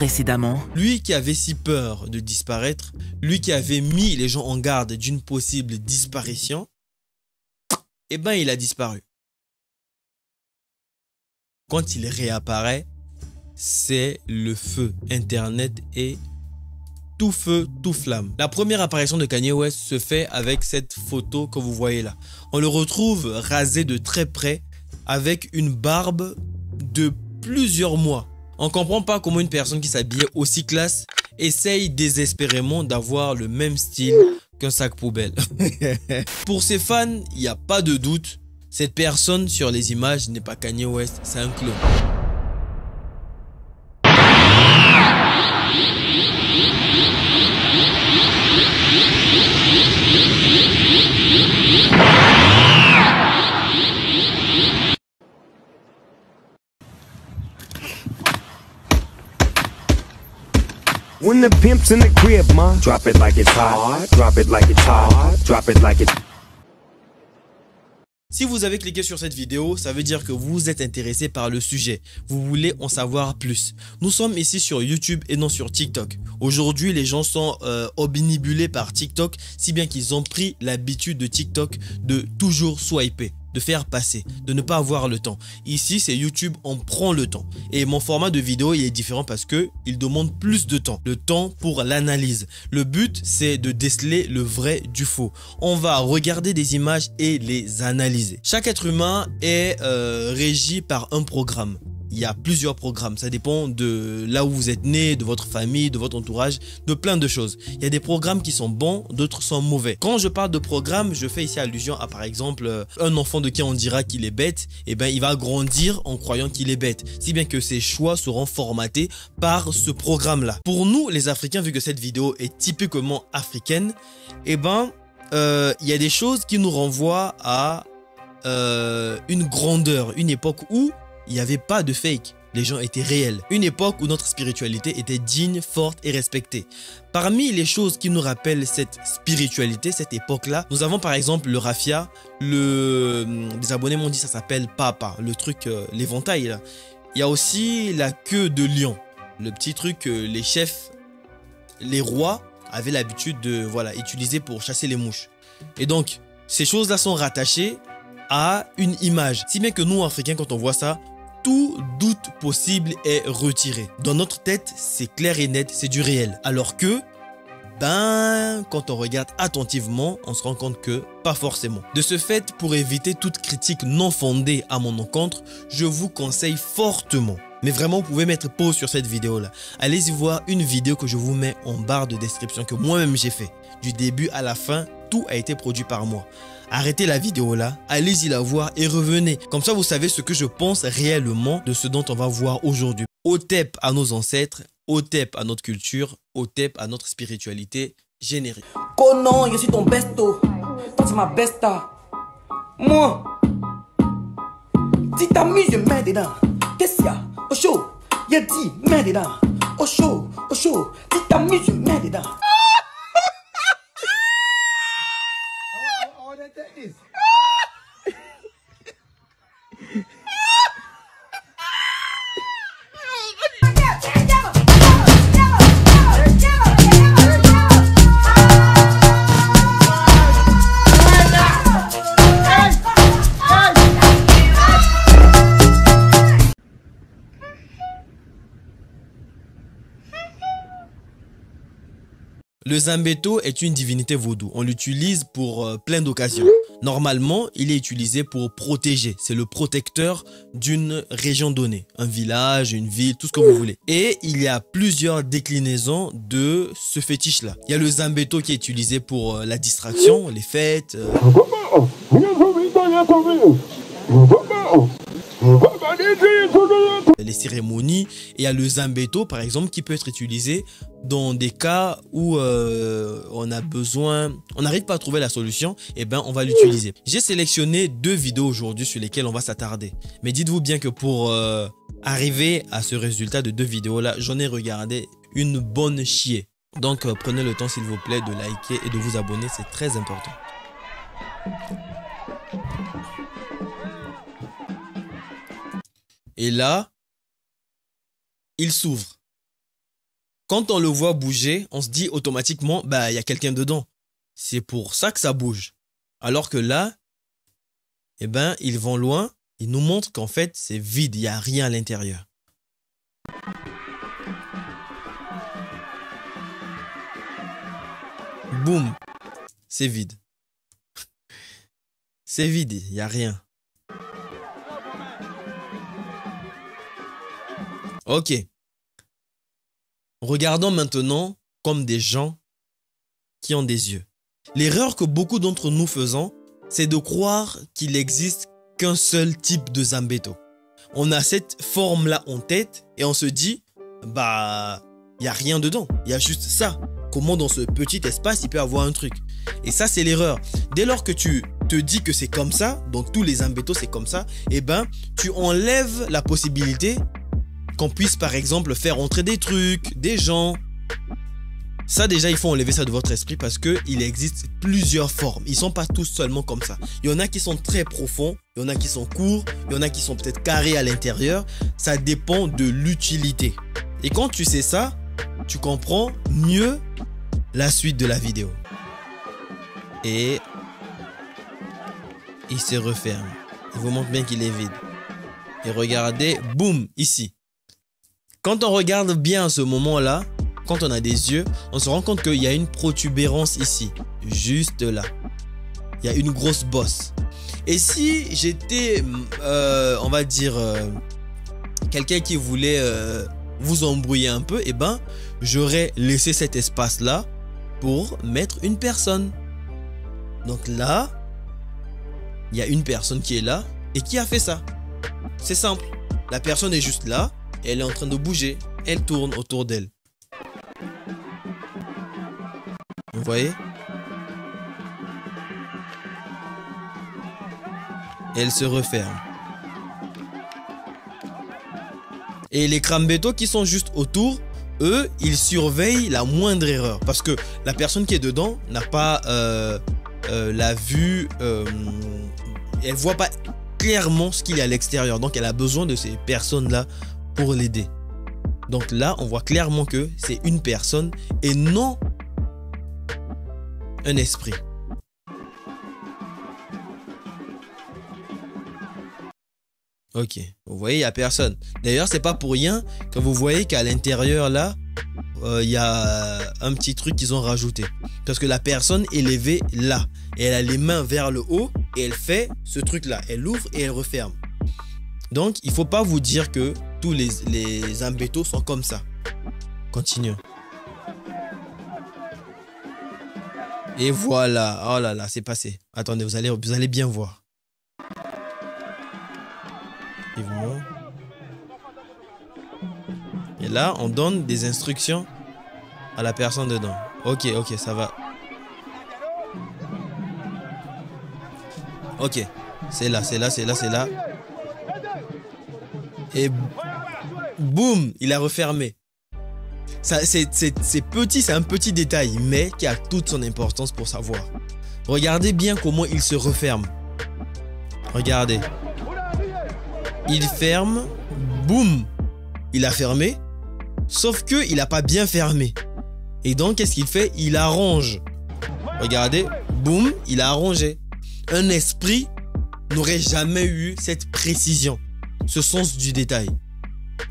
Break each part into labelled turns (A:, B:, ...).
A: précédemment.
B: Lui qui avait si peur de disparaître, lui qui avait mis les gens en garde d'une possible disparition, eh ben il a disparu. Quand il réapparaît, c'est le feu. Internet est tout feu, tout flamme. La première apparition de Kanye West se fait avec cette photo que vous voyez là. On le retrouve rasé de très près avec une barbe de plusieurs mois. On ne comprend pas comment une personne qui s'habillait aussi classe essaye désespérément d'avoir le même style qu'un sac poubelle. Pour ses fans, il n'y a pas de doute, cette personne sur les images n'est pas Kanye West, c'est un clone.
C: When the pimp's in the crib, ma, drop it like it's hot, drop it like it's hot, drop it like it's...
B: Si vous avez cliqué sur cette vidéo, ça veut dire que vous êtes intéressé par le sujet. Vous voulez en savoir plus. Nous sommes ici sur YouTube et non sur TikTok. Aujourd'hui, les gens sont obnubilés par TikTok, si bien qu'ils ont pris l'habitude de TikTok de toujours swiper, de faire passer, de ne pas avoir le temps. Ici, c'est YouTube, on prend le temps. Et mon format de vidéo, il est différent parce que il demande plus de temps. Le temps pour l'analyse. Le but, c'est de déceler le vrai du faux. On va regarder des images et les analyser. Chaque être humain est régi par un programme. Il y a plusieurs programmes, ça dépend de là où vous êtes né, de votre famille, de votre entourage, de plein de choses. Il y a des programmes qui sont bons, d'autres sont mauvais. Quand je parle de programme, je fais ici allusion à par exemple un enfant de qui on dira qu'il est bête, et ben il va grandir en croyant qu'il est bête, si bien que ses choix seront formatés par ce programme-là. Pour nous les Africains, vu que cette vidéo est typiquement africaine, et ben il y a des choses qui nous renvoient à une grandeur, une époque où il n'y avait pas de fake, les gens étaient réels. Une époque où notre spiritualité était digne, forte et respectée. Parmi les choses qui nous rappellent cette spiritualité, cette époque-là, nous avons par exemple le raffia, des abonnés m'ont dit ça s'appelle papa, le truc, l'éventail là. Il y a aussi la queue de lion, le petit truc que les chefs, les rois avaient l'habitude de utiliser pour chasser les mouches. Et donc, ces choses-là sont rattachées à une image. Si bien que nous, Africains, quand on voit ça, tout doute possible est retiré. Dans notre tête, c'est clair et net, c'est du réel. Alors que, quand on regarde attentivement, on se rend compte que pas forcément. De ce fait, pour éviter toute critique non fondée à mon encontre, je vous conseille fortement, mais vraiment vous pouvez mettre pause sur cette vidéo là. Allez-y voir une vidéo que je vous mets en barre de description que moi-même j'ai fait. Du début à la fin, tout a été produit par moi. Arrêtez la vidéo là, allez-y la voir et revenez. Comme ça, vous savez ce que je pense réellement de ce dont on va voir aujourd'hui. Otep à nos ancêtres, Otep à notre culture, Otep à notre spiritualité générique.
D: Conan, je suis ton besto. Toi, c'est ma besta. Moi, si t'amuses, je mets dedans. Qu'est-ce qu'il y a? Au chaud, il a dit, mets dedans. Au chaud, si t'amuses, je mets dedans.
B: Le Zambeto est une divinité vaudou. On l'utilise pour plein d'occasions. Normalement, il est utilisé pour protéger. C'est le protecteur d'une région donnée. Un village, une ville, tout ce que vous voulez. Et il y a plusieurs déclinaisons de ce fétiche-là. Il y a le Zambeto qui est utilisé pour la distraction, les fêtes. Les cérémonies. Et il y a le Zambeto par exemple qui peut être utilisé dans des cas où on a besoin, on n'arrive pas à trouver la solution, et on va l'utiliser. J'ai sélectionné 2 vidéos aujourd'hui sur lesquelles on va s'attarder. Mais dites-vous bien que pour arriver à ce résultat de 2 vidéos là, j'en ai regardé une bonne chier. Donc prenez le temps s'il vous plaît de liker et de vous abonner, c'est très important. Et là, il s'ouvre. Quand on le voit bouger, on se dit automatiquement, bah, il y a quelqu'un dedans. C'est pour ça que ça bouge. Alors que là, eh ben, ils vont loin, ils nous montrent qu'en fait, c'est vide, il n'y a rien à l'intérieur. Boum, c'est vide. C'est vide, il n'y a rien. Ok. Regardons maintenant comme des gens qui ont des yeux. L'erreur que beaucoup d'entre nous faisons, c'est de croire qu'il n'existe qu'un seul type de Zambeto. On a cette forme-là en tête et on se dit, bah, il n'y a rien dedans, il y a juste ça. Comment dans ce petit espace, il peut y avoir un truc? Et ça, c'est l'erreur. Dès lors que tu te dis que c'est comme ça, donc tous les Zambeto, c'est comme ça, eh ben, tu enlèves la possibilité qu'on puisse, par exemple, faire entrer des trucs, des gens. Ça, déjà, il faut enlever ça de votre esprit parce qu'il existe plusieurs formes. Ils ne sont pas tous seulement comme ça. Il y en a qui sont très profonds, il y en a qui sont courts, il y en a qui sont peut-être carrés à l'intérieur. Ça dépend de l'utilité. Et quand tu sais ça, tu comprends mieux la suite de la vidéo. Et il se referme. Il vous montre bien qu'il est vide. Et regardez, boum, ici. Quand on regarde bien à ce moment-là, quand on a des yeux, on se rend compte qu'il y a une protubérance ici, juste là. Il y a une grosse bosse. Et si j'étais, on va dire, quelqu'un qui voulait vous embrouiller un peu, eh ben, j'aurais laissé cet espace-là pour mettre une personne. Donc là, il y a une personne qui est là et qui a fait ça. C'est simple. La personne est juste là et elle est en train de bouger. Elle tourne autour d'elle. Vous voyez? Elle se referme. Et les Krambeto qui sont juste autour, eux, ils surveillent la moindre erreur. Parce que la personne qui est dedans n'a pas la vue... elle voit pas clairement ce qu'il y a à l'extérieur. Donc, elle a besoin de ces personnes-là pour l'aider. Donc là, on voit clairement que c'est une personne et non un esprit. Ok, vous voyez, il n'y a personne. D'ailleurs, c'est pas pour rien que vous voyez qu'à l'intérieur là, il y a un petit truc qu'ils ont rajouté. Parce que la personne est levée là. Et elle a les mains vers le haut et elle fait ce truc là. Elle ouvre et elle referme. Donc, il ne faut pas vous dire que tous les Zambeto sont comme ça. Continuons. Et voilà. Oh là là, c'est passé. Attendez, vous allez bien voir. Et là, on donne des instructions à la personne dedans. Ok, ça va. Ok, c'est là. Et boum, il a refermé. C'est petit, c'est un petit détail, mais qui a toute son importance pour savoir. Regardez bien comment il se referme. Regardez. Il ferme, boum, il a fermé, sauf que il n'a pas bien fermé. Et donc, qu'est-ce qu'il fait? Il arrange. Regardez, boum, il a arrangé. Un esprit n'aurait jamais eu cette précision, ce sens du détail.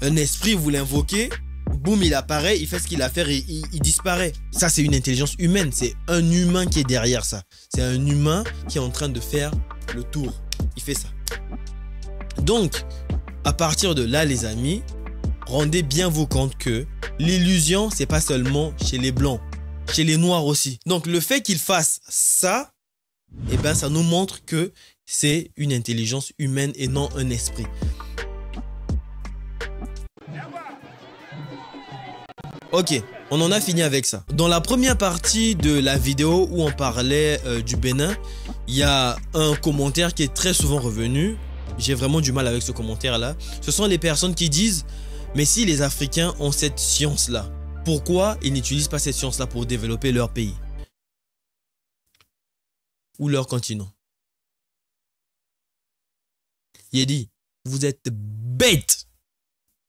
B: Un esprit, vous l'invoquez, boum, il apparaît, il fait ce qu'il a à faire et il disparaît. Ça, c'est une intelligence humaine. C'est un humain qui est derrière ça. C'est un humain qui est en train de faire le tour. Il fait ça. Donc, à partir de là, les amis, rendez bien vous compte que l'illusion, c'est pas seulement chez les blancs, chez les noirs aussi. Donc, le fait qu'ils fassent ça, eh ben, ça nous montre que c'est une intelligence humaine et non un esprit. Ok, on en a fini avec ça. Dans la première partie de la vidéo où on parlait du Bénin, il y a un commentaire qui est très souvent revenu. J'ai vraiment du mal avec ce commentaire-là. Ce sont les personnes qui disent « Mais si les Africains ont cette science-là, pourquoi ils n'utilisent pas cette science-là pour développer leur pays ou leur continent ?» Il a dit « Vous êtes bêtes.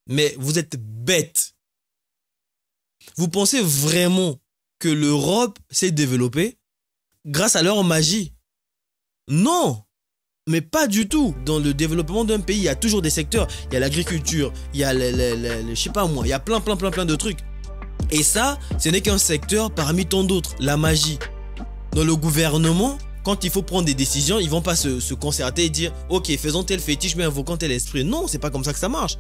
B: Mais vous êtes bêtes. Vous pensez vraiment que l'Europe s'est développée grâce à leur magie? Non, mais pas du tout. Dans le développement d'un pays, il y a toujours des secteurs. Il y a l'agriculture, il y a je sais pas moi, il y a plein de trucs. Et ça, ce n'est qu'un secteur parmi tant d'autres, la magie. Dans le gouvernement, quand il faut prendre des décisions, ils vont pas se concerter et dire « Ok, faisons tel fétiche, mais invoquons tel esprit. » Non, c'est pas comme ça que ça marche.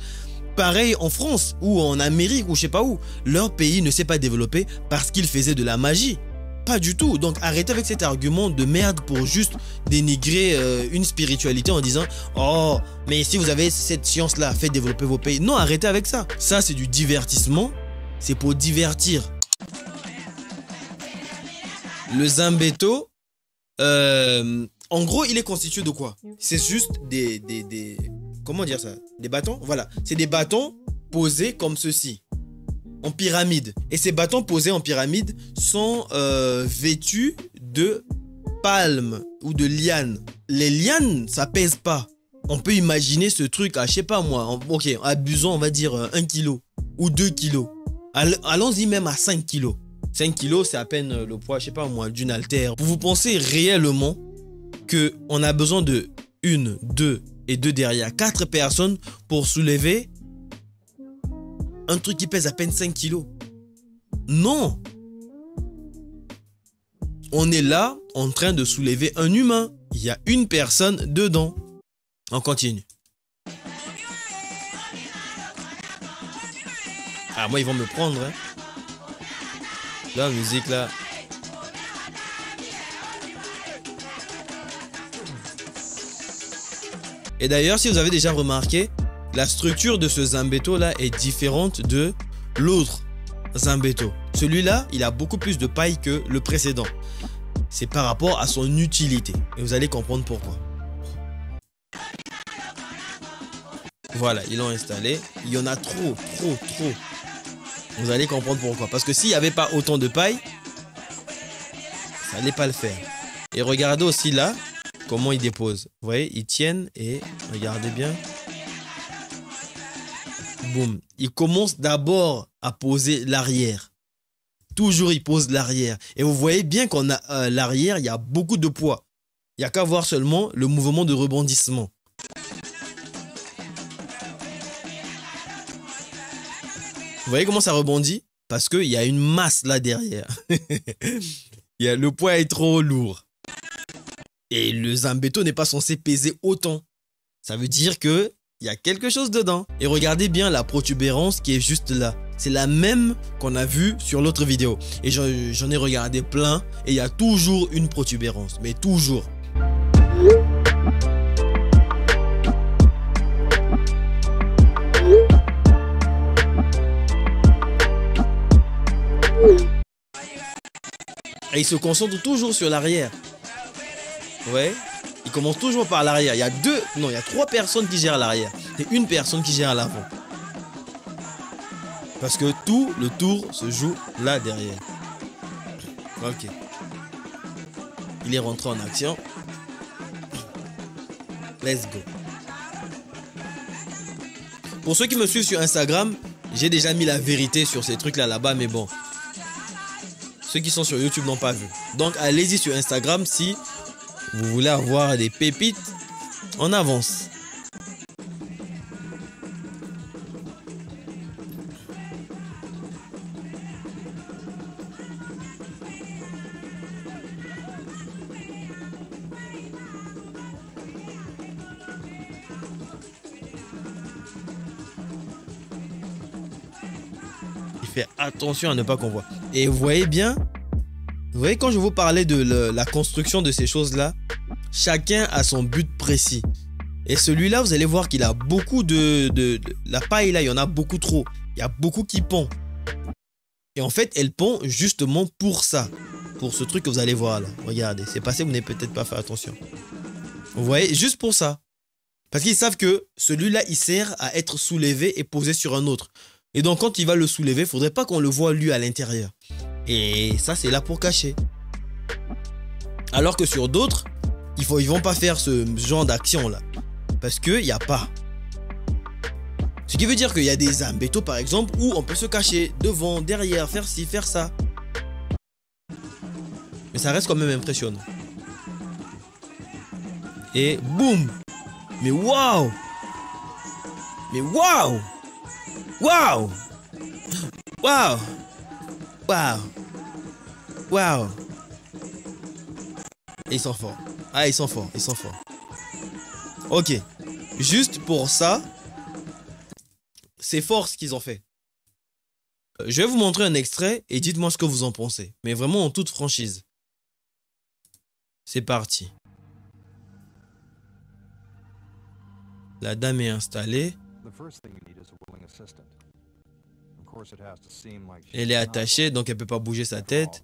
B: Pareil en France ou en Amérique ou je sais pas où. Leur pays ne s'est pas développé parce qu'ils faisaient de la magie. Pas du tout. Donc arrêtez avec cet argument de merde pour juste dénigrer une spiritualité en disant « Oh, mais si vous avez cette science-là, faites développer vos pays. » Non, arrêtez avec ça. Ça, c'est du divertissement. C'est pour divertir. Le Zambeto, en gros, il est constitué de quoi? C'est juste comment dire ça? Des bâtons? Voilà. C'est des bâtons posés comme ceci, en pyramide. Et ces bâtons posés en pyramide sont vêtus de palmes ou de lianes. Les lianes, ça pèse pas. On peut imaginer ce truc à, je sais pas moi, ok, abusons, on va dire 1 kilo ou 2 kilos. Allons-y même à 5 kilos. 5 kilos, c'est à peine le poids, je sais pas moi, d'une haltère. Vous pensez réellement qu'on a besoin de 1, 2 et 2 derrière 4 personnes pour soulever un truc qui pèse à peine 5 kilos? Non! On est là en train de soulever un humain. Il y a une personne dedans. On continue. Ah, moi, ils vont me prendre. Hein. La musique, là. Et d'ailleurs, si vous avez déjà remarqué, la structure de ce Zambeto-là est différente de l'autre Zambeto. Celui-là, il a beaucoup plus de paille que le précédent. C'est par rapport à son utilité. Et vous allez comprendre pourquoi. Voilà, ils l'ont installé. Il y en a trop. Vous allez comprendre pourquoi. Parce que s'il n'y avait pas autant de paille, ça n'allait pas le faire. Et regardez aussi là, comment ils déposent. Vous voyez, ils tiennent et regardez bien. Boum. Ils commencent d'abord à poser l'arrière. Toujours, ils posent l'arrière. Et vous voyez bien qu'on a l'arrière, il y a beaucoup de poids. Il n'y a qu'à voir seulement le mouvement de rebondissement. Vous voyez comment ça rebondit? Parce qu'il y a une masse là derrière. Le poids est trop lourd. Et le Zambeto n'est pas censé peser autant. Ça veut dire qu'il y a quelque chose dedans. Et regardez bien la protubérance qui est juste là. C'est la même qu'on a vue sur l'autre vidéo. Et j'en ai regardé plein. Et il y a toujours une protubérance. Mais toujours. Et il se concentre toujours sur l'arrière. Ouais. Il commence toujours par l'arrière. Il y a 3 personnes qui gèrent l'arrière. Et une personne qui gère l'avant. Parce que tout le tour se joue là derrière. Ok. Il est rentré en action. Let's go. Pour ceux qui me suivent sur Instagram, j'ai déjà mis la vérité sur ces trucs là-bas, mais bon. Ceux qui sont sur YouTube n'ont pas vu. Donc allez-y sur Instagram si vous voulez avoir des pépites en avance. Il fait attention à ne pas qu'on voit. Et vous voyez bien, quand je vous parlais de la construction de ces choses-là, chacun a son but précis. Et celui-là, vous allez voir qu'il a beaucoup la paille là, il y en a beaucoup trop. Il y a beaucoup qui pond. Et en fait, elle pond justement pour ça. Pour ce truc que vous allez voir là. Regardez, c'est passé, vous n'avez peut-être pas fait attention. Vous voyez, juste pour ça. Parce qu'ils savent que celui-là, il sert à être soulevé et posé sur un autre. Et donc, quand il va le soulever, il ne faudrait pas qu'on le voit lui à l'intérieur. Et ça, c'est là pour cacher. Alors que sur d'autres, ils vont pas faire ce genre d'action là. Parce qu'il n'y a pas. Ce qui veut dire qu'il y a des Zambeto par exemple où on peut se cacher devant, derrière, faire ci, faire ça. Mais ça reste quand même impressionnant. Et boum! Mais waouh! Mais waouh! Waouh! Waouh! Waouh! Waouh! Ils sont forts. Ah, ils sont forts, ils sont forts. Ok. Juste pour ça, c'est fort ce qu'ils ont fait. Je vais vous montrer un extrait et dites-moi ce que vous en pensez. Mais vraiment en toute franchise. C'est parti. La dame est installée. Elle est attachée, donc elle ne peut pas bouger sa tête.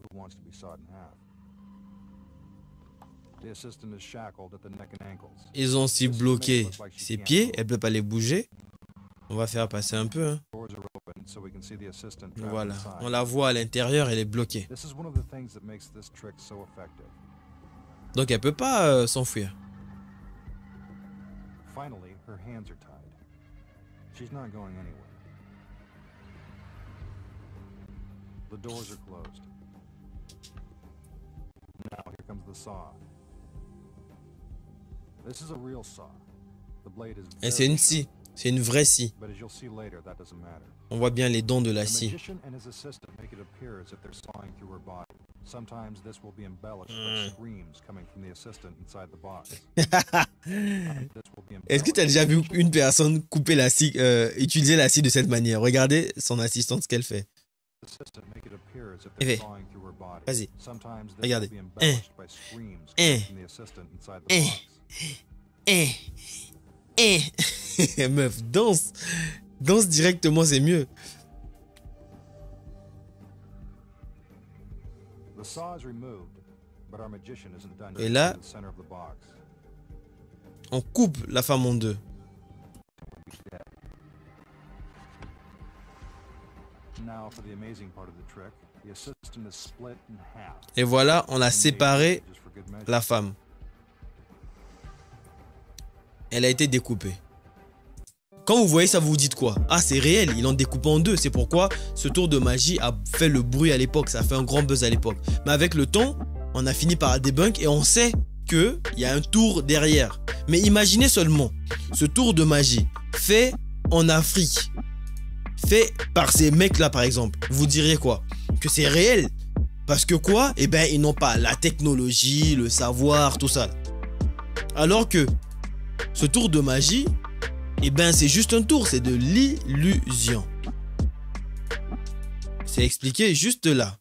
B: Ils ont aussi bloqué ses pieds, elle ne peut pas les bouger. On va faire passer un peu. Hein. Voilà, on la voit à l'intérieur, elle est bloquée. Donc elle ne peut pas s'enfuir. Et c'est une scie, c'est une vraie scie. On voit bien les dents de la scie. Est-ce que tu as déjà vu une personne couper la scie, utiliser la scie de cette manière? Regardez son assistante ce qu'elle fait. Vas-y, regardez. Meuf, danse. Danse directement, c'est mieux. Et là, on coupe la femme en deux. Et voilà, on a séparé la femme. Elle a été découpée. Quand vous voyez ça, vous vous dites quoi? Ah, c'est réel, ils l'ont découpé en deux. C'est pourquoi ce tour de magie a fait le bruit à l'époque. Ça a fait un grand buzz à l'époque. Mais avec le temps, on a fini par débunk et on sait qu'il y a un tour derrière. Mais imaginez seulement, ce tour de magie fait en Afrique, fait par ces mecs-là par exemple. Vous diriez quoi? Que c'est réel. Parce que quoi? Eh bien, ils n'ont pas la technologie, le savoir, tout ça. Alors que ce tour de magie, eh ben c'est juste un tour, c'est de l'illusion. C'est expliqué juste là.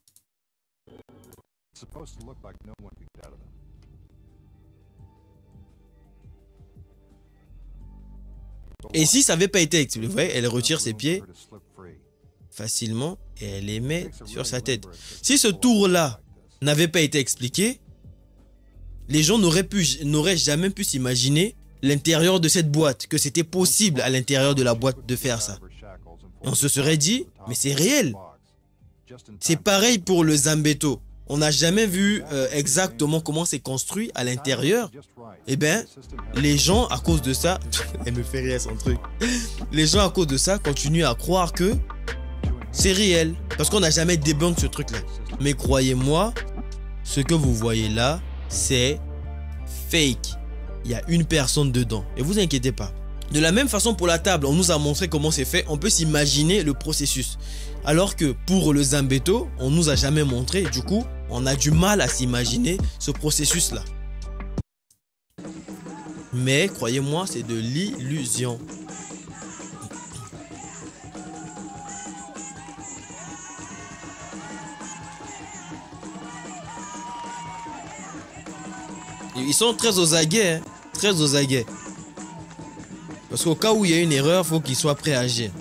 B: Et si ça n'avait pas été expliqué, vous voyez, elle retire ses pieds facilement et elle les met sur sa tête. Si ce tour-là n'avait pas été expliqué, les gens n'auraient jamais pu s'imaginer l'intérieur de cette boîte, que c'était possible à l'intérieur de la boîte de faire ça. On se serait dit, mais c'est réel. C'est pareil pour le Zambeto. On n'a jamais vu exactement comment c'est construit à l'intérieur. Eh bien, les gens, à cause de ça, elle me fait rire son truc. Les gens, à cause de ça, continuent à croire que c'est réel. Parce qu'on n'a jamais débunk ce truc-là. Mais croyez-moi, ce que vous voyez là, c'est fake. Il y a une personne dedans. Et vous inquiétez pas. De la même façon pour la table, on nous a montré comment c'est fait. On peut s'imaginer le processus. Alors que pour le Zambeto, on nous a jamais montré. Du coup, on a du mal à s'imaginer ce processus-là. Mais croyez-moi, c'est de l'illusion. Ils sont très aux aguets, hein? Très aux aguets. Parce qu'au cas où il y a une erreur, il faut qu'ils soient prêts à agir.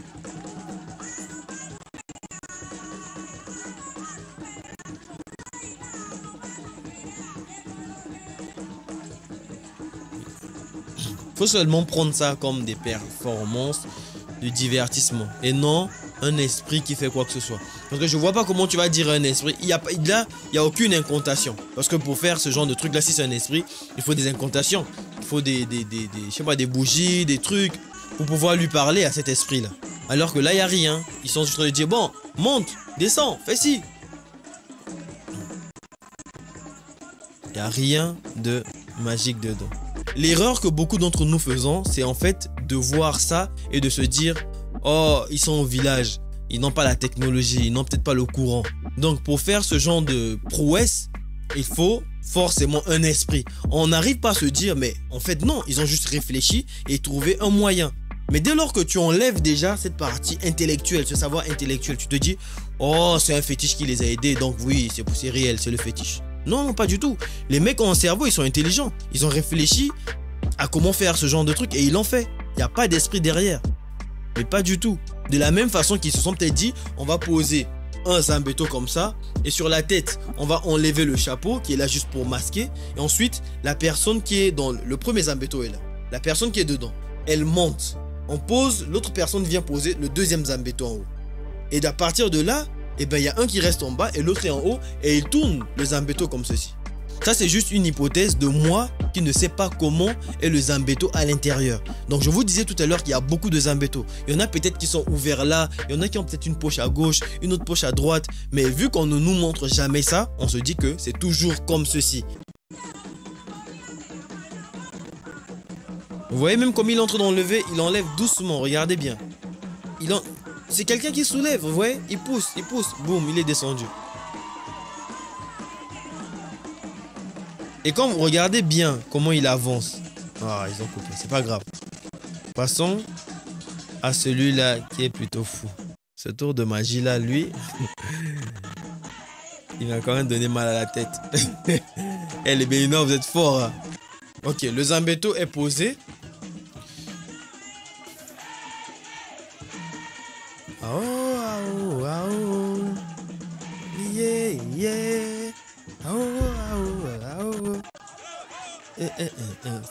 B: Il faut seulement prendre ça comme des performances de divertissement et non un esprit qui fait quoi que ce soit. Parce que je vois pas comment tu vas dire un esprit. Là, il n'y a aucune incantation. Parce que pour faire ce genre de truc là, si c'est un esprit, il faut des incantations. Il faut je sais pas, des bougies, des trucs. pour pouvoir lui parler à cet esprit-là. Alors que là, il n'y a rien. Ils sont juste en train de dire, bon, monte, descends, fais ci. Il n'y a rien de magique dedans. L'erreur que beaucoup d'entre nous faisons, c'est en fait de voir ça et de se dire, oh, ils sont au village, ils n'ont pas la technologie, ils n'ont peut-être pas le courant. Donc pour faire ce genre de prouesse, il faut forcément un esprit. On n'arrive pas à se dire, mais en fait non, ils ont juste réfléchi et trouvé un moyen. Mais dès lors que tu enlèves déjà cette partie intellectuelle, ce savoir intellectuel, tu te dis, oh, c'est un fétiche qui les a aidés, donc oui, c'est réel, c'est le fétiche. Non, non, pas du tout. Les mecs ont un cerveau, ils sont intelligents. Ils ont réfléchi à comment faire ce genre de truc et ils l'ont fait. Il n'y a pas d'esprit derrière. Mais pas du tout. De la même façon qu'ils se sont peut-être dit, on va poser un Zambeto comme ça et sur la tête, on va enlever le chapeau qui est là juste pour masquer. Et ensuite, la personne qui est dans le premier Zambeto est là. La personne qui est dedans, elle monte. On pose, l'autre personne vient poser le deuxième Zambeto en haut. Et à partir de là, eh ben, il y a un qui reste en bas et l'autre est en haut et il tourne le Zambeto comme ceci. Ça, c'est juste une hypothèse de moi qui ne sais pas comment est le Zambeto à l'intérieur. Donc, je vous disais tout à l'heure qu'il y a beaucoup de Zambeto. Il y en a peut-être qui sont ouverts là, il y en a qui ont peut-être une poche à gauche, une autre poche à droite. Mais vu qu'on ne nous montre jamais ça, on se dit que c'est toujours comme ceci. Vous voyez même comme il entre dans le lever, il enlève doucement, regardez bien. C'est quelqu'un qui soulève, vous voyez, il pousse, boum, il est descendu. Et quand vous regardez bien comment il avance, ah, ils ont coupé, c'est pas grave. Passons à celui-là qui est plutôt fou. Ce tour de magie là, lui, il m'a quand même donné mal à la tête. Eh les Béninois, vous êtes forts. Hein? Ok, le Zambeto est posé.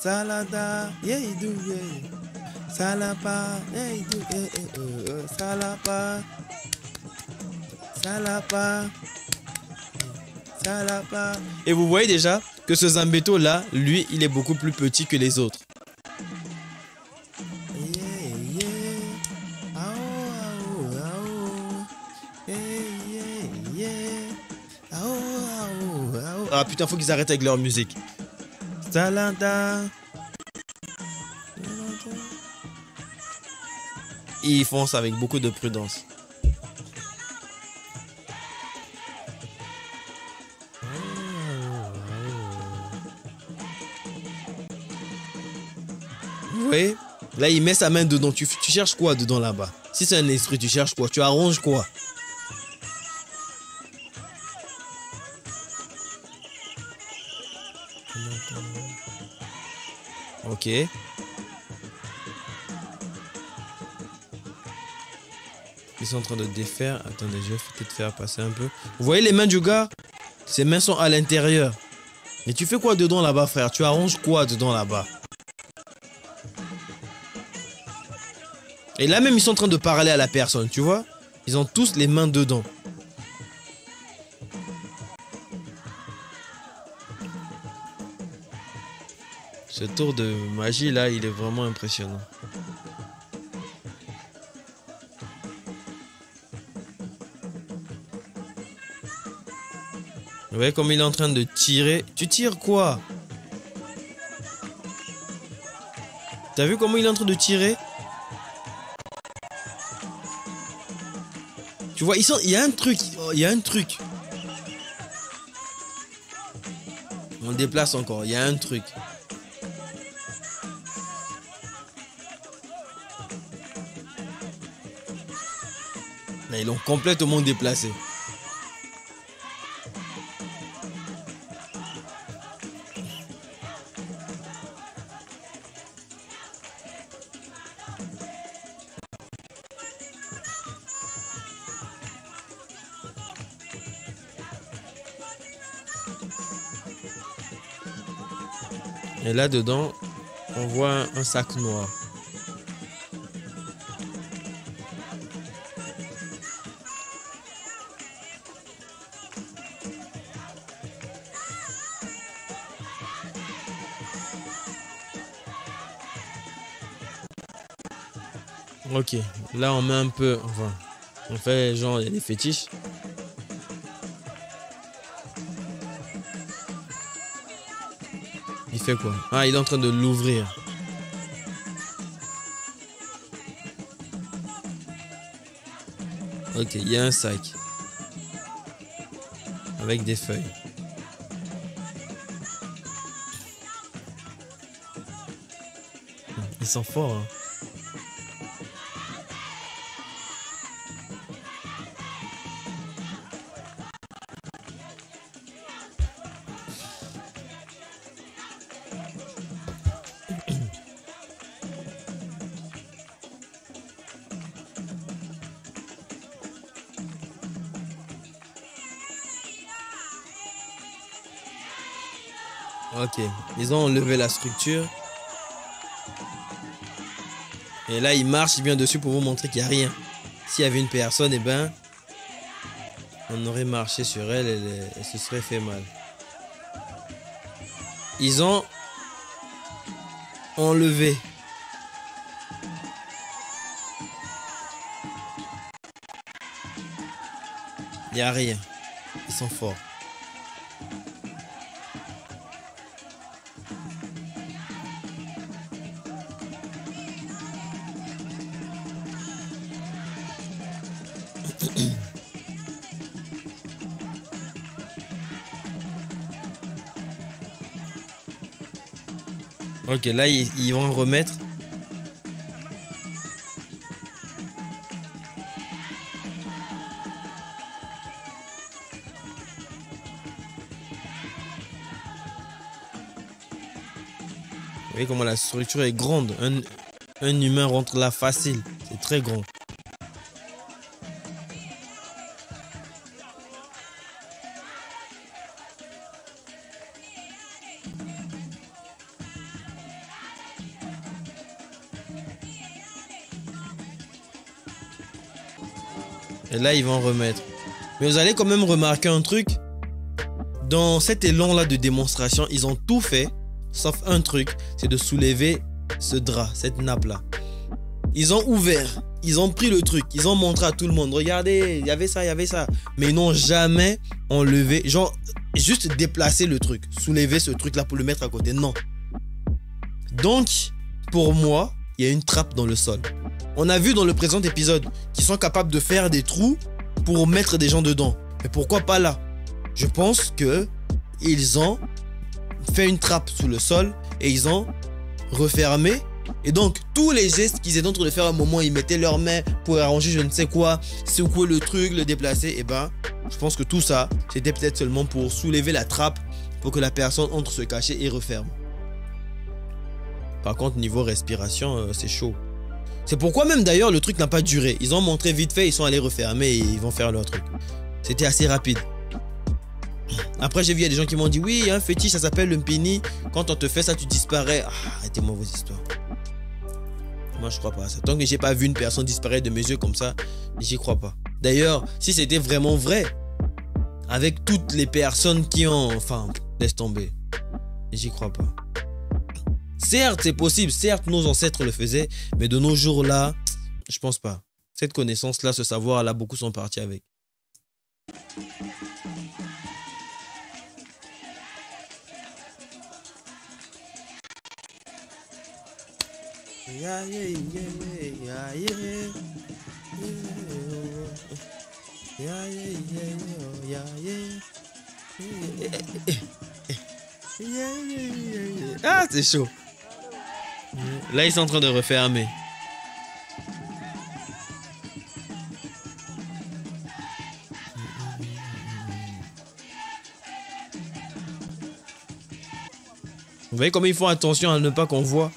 B: Salada, yeah, do yeah. Salapa, yeah, do salapa, salapa. Et vous voyez déjà que ce Zambeto là, lui, il est beaucoup plus petit que les autres. Ah putain, faut qu'ils arrêtent avec leur musique. Salada. Ils font ça avec beaucoup de prudence. Vous voyez? Là, il met sa main dedans. Tu cherches quoi dedans là-bas? Si c'est un esprit, tu cherches quoi? Tu arranges quoi? Ok. Ils sont en train de défaire. Attendez, je vais peut-être faire passer un peu. Vous voyez les mains du gars? Ses mains sont à l'intérieur. Mais tu fais quoi dedans là-bas, frère? Tu arranges quoi dedans là-bas? Et là même, ils sont en train de parler à la personne, tu vois? Ils ont tous les mains dedans. Ce tour de magie là, il est vraiment impressionnant. Vous voyez comme il est en train de tirer. Tu tires quoi? T'as vu comment il est en train de tirer? Tu vois, il y a un truc. Il y a un truc. On déplace encore. Il y a un truc. Là, ils l'ont complètement déplacé. Et là-dedans, on voit un sac noir. Ok, là on met un peu, enfin, on fait genre il y a des fétiches. Il fait quoi? Ah, il est en train de l'ouvrir. Ok, il y a un sac avec des feuilles. Ils sont forts, hein. Ok, ils ont enlevé la structure. Et là, il marche bien dessus pour vous montrer qu'il n'y a rien. S'il y avait une personne, eh ben, on aurait marché sur elle et elle se serait fait mal. Ils ont enlevé. Il n'y a rien. Ils sont forts. Ok, là, ils vont remettre. Vous voyez comment la structure est grande. Un humain rentre là facile. C'est très grand. Et là, ils vont remettre. Mais vous allez quand même remarquer un truc. Dans cet élan-là de démonstration, ils ont tout fait, sauf un truc, c'est de soulever ce drap, cette nappe-là. Ils ont ouvert, ils ont pris le truc, ils ont montré à tout le monde. Regardez, il y avait ça, il y avait ça. Mais ils n'ont jamais enlevé, genre, juste déplacé le truc, soulever ce truc-là pour le mettre à côté. Non. Donc, pour moi, il y a une trappe dans le sol. On a vu dans le présent épisode qu'ils sont capables de faire des trous pour mettre des gens dedans. Mais pourquoi pas là? Je pense que ils ont fait une trappe sous le sol et ils ont refermé. Et donc, tous les gestes qu'ils étaient en train de faire à un moment, ils mettaient leurs mains pour arranger je ne sais quoi, secouer le truc, le déplacer. Et ben, je pense que tout ça, c'était peut-être seulement pour soulever la trappe pour que la personne entre se cacher et referme. Par contre, niveau respiration, c'est chaud. C'est pourquoi même d'ailleurs le truc n'a pas duré. Ils ont montré vite fait, ils sont allés refermer et ils vont faire leur truc. C'était assez rapide. Après j'ai vu il y a des gens qui m'ont dit oui, il y a un fétiche, ça s'appelle le mpini. Quand on te fait ça, tu disparais. Ah, arrêtez-moi vos histoires. Moi je crois pas à ça. Tant que j'ai pas vu une personne disparaître de mes yeux comme ça, j'y crois pas. D'ailleurs, si c'était vraiment vrai, avec toutes les personnes qui ont... Enfin, laisse tomber. J'y crois pas. Certes, c'est possible. Certes, nos ancêtres le faisaient. Mais de nos jours là, je pense pas. Cette connaissance-là, ce savoir-là, beaucoup sont partis avec. Ah, c'est chaud. Là, ils sont en train de refermer. Vous voyez comment ils font attention à ne pas qu'on voit.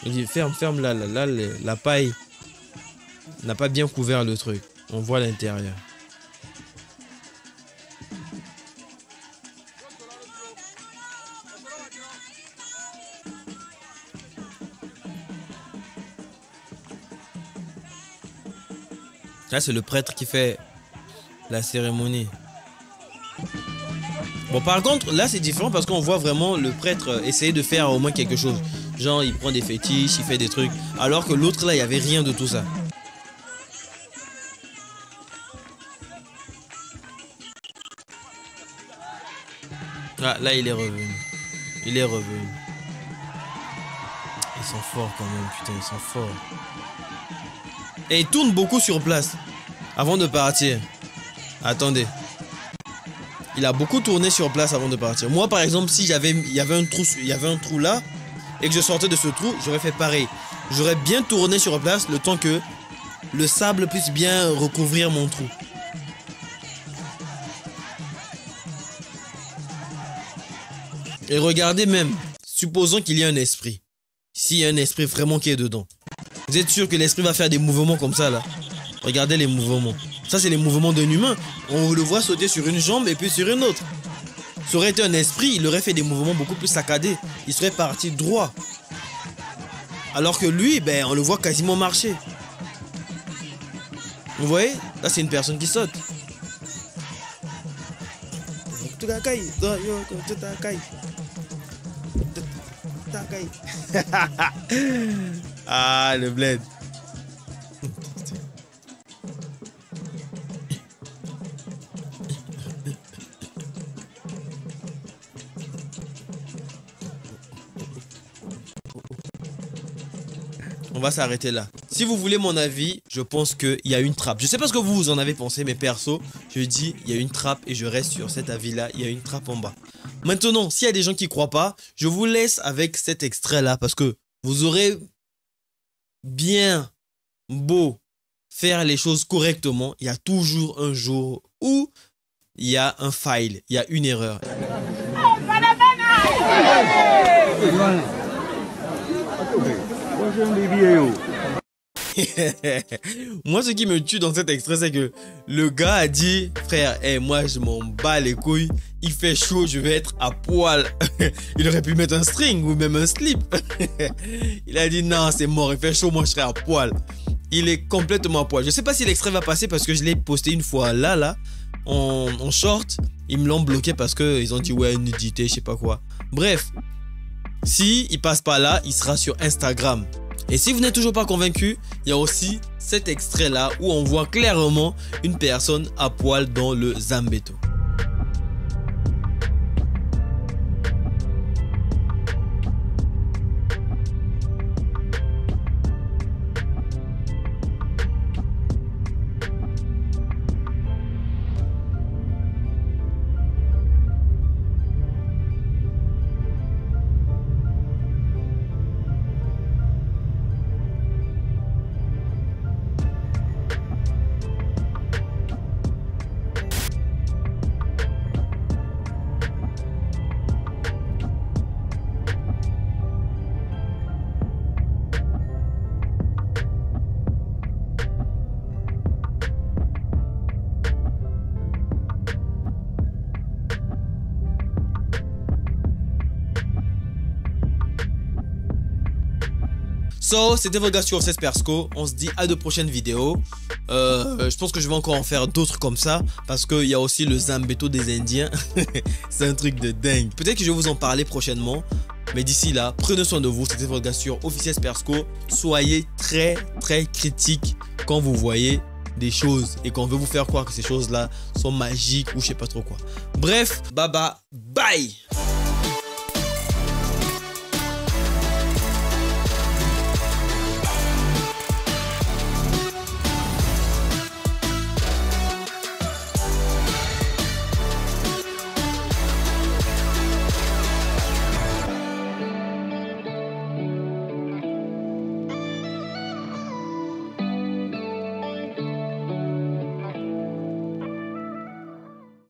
B: Il dit ferme là, la paille n'a pas bien couvert le truc. On voit l'intérieur. Là, c'est le prêtre qui fait la cérémonie. Bon, par contre, là, c'est différent parce qu'on voit vraiment le prêtre essayer de faire au moins quelque chose. Genre, il prend des fétiches, il fait des trucs. Alors que l'autre, là, il n'y avait rien de tout ça. Ah, là, il est revenu. Il est revenu. Ils sont forts quand même, putain, ils sont forts. Et il tourne beaucoup sur place. Avant de partir. Attendez. Il a beaucoup tourné sur place avant de partir. Moi, par exemple, si il y avait un trou là, et que je sortais de ce trou, j'aurais fait pareil. J'aurais bien tourné sur place le temps que le sable puisse bien recouvrir mon trou. Et regardez même, supposons qu'il y ait un esprit. S'il y a un esprit vraiment qui est dedans. Vous êtes sûr que l'esprit va faire des mouvements comme ça là? Regardez les mouvements. Ça c'est les mouvements d'un humain. On le voit sauter sur une jambe et puis sur une autre. Ça aurait été un esprit, il aurait fait des mouvements beaucoup plus saccadés. Il serait parti droit. Alors que lui, ben, on le voit quasiment marcher. Vous voyez? Là c'est une personne qui saute. Ah, le bled. On va s'arrêter là. Si vous voulez mon avis, je pense qu'il y a une trappe. Je sais pas ce que vous en avez pensé, mais perso, je dis il y a une trappe et je reste sur cet avis-là. Il y a une trappe en bas. Maintenant, s'il y a des gens qui croient pas, je vous laisse avec cet extrait-là parce que vous aurez bien beau faire les choses correctement. Il y a toujours un jour où il y a un fail, il y a une erreur. Moi, ce qui me tue dans cet extrait, c'est que le gars a dit, frère, hey, moi je m'en bats les couilles, il fait chaud, je vais être à poil. Il aurait pu mettre un string ou même un slip. Il a dit non, c'est mort, il fait chaud, moi je serai à poil. Il est complètement à poil. Je sais pas si l'extrait va passer parce que je l'ai posté une fois là, en short. Ils me l'ont bloqué parce qu'ils ont dit ouais, nudité, je sais pas quoi. Bref, si il passe pas là, il sera sur Instagram. Et si vous n'êtes toujours pas convaincu, il y a aussi cet extrait là où on voit clairement une personne à poil dans le Zambeto. So, c'était vos gars sur OFCS Persco. On se dit à de prochaines vidéos. Je pense que je vais encore en faire d'autres comme ça. Parce qu'il y a aussi le Zambeto des Indiens. C'est un truc de dingue. Peut-être que je vais vous en parler prochainement. Mais d'ici là, prenez soin de vous. C'était vos gars sur OFCS Persco. Soyez très critique quand vous voyez des choses et qu'on veut vous faire croire que ces choses-là sont magiques ou je sais pas trop quoi. Bref, bye.